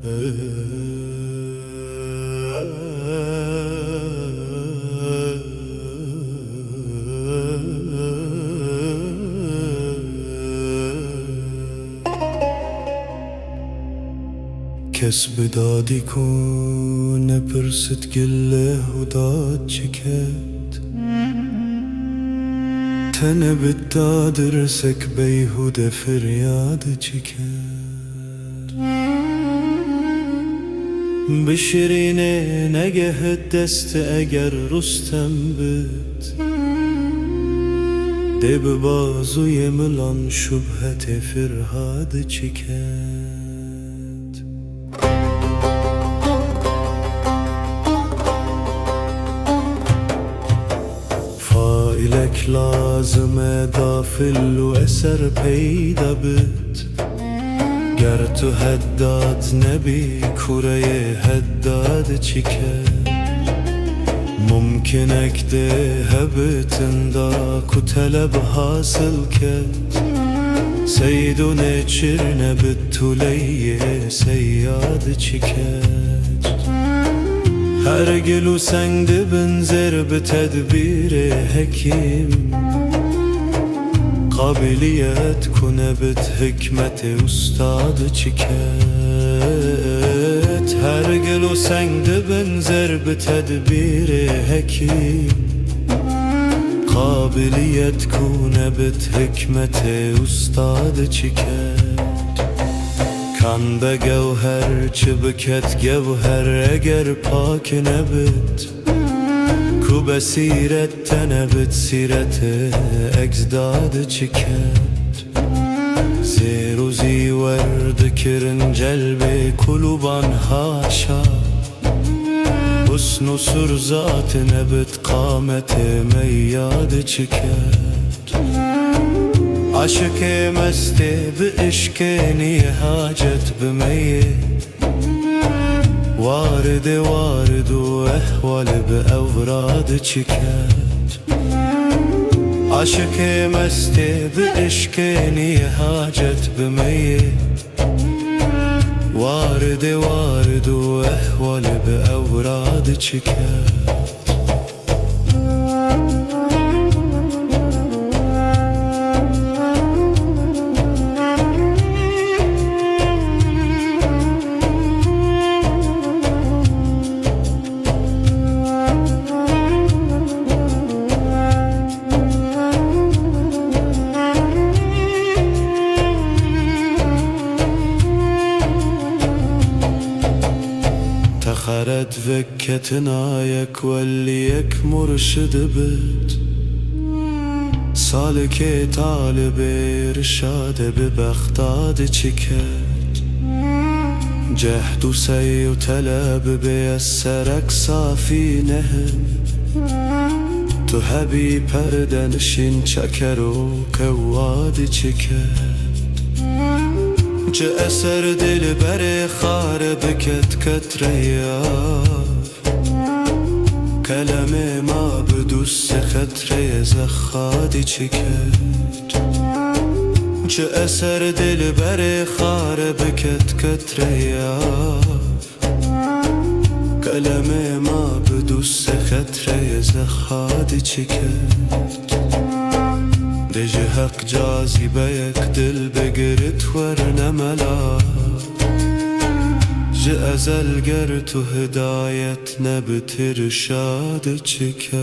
کس بدادی کن پرست گله و داد چکت تن بداد رسک بیهود فریاد چکت بشرینه نگه دست اگر رستم بد ده به بازوی ملان شبهت فرهاد چکت فایلک لازمه دافل و اثر پیدا بد گر تو هداد نبی کوره هداد چیکد ممکنک ده هبتن دا کو طلب حاصل کد سیدونه چرنه بتولیه سیاد چیکد هر گلو سنگ ده بنظر به تدبیر حکیم قابلیت کنه بت حکمت استاد چیکت هر گلو سنگ ده بنظر به تدبیر حکیم قابلیت کنه بت حکمت استاد چیکت کان به گوهر چه بکت گوهر اگر پاک نبت کو بسیرت تنبت سیرت اجداد چکت زیر و زیورد کرن جلب کلوبان هاشا حسن و سرزات نبت قامت میاد چکت عاشق مستی به عشقینی حاجت بمیه وارد و احوال به اوراد چکت عاشق مستی به عشقینی حاجت بمیه وارد و احوال به اوراد چکت خرد وكتنا يك وليك مرشد بد سالك طالب ارشاد ببغداد چكت جهد وسعي وطلب بيسرك صافي نهم تو هبي پردنشین چکر و کواد چکت چه اثر دل بر خار بکت کتره یاف کلمه ما بدوست خطره زخادی چکت چه اثر دل بر خار بکت کتره یاف کلمه ما بدوست خطره زخادی چکت دج حق جاذبه یک دل بگرت ورنملا ج ازل گر تو هدایت نبت ارشاد چکت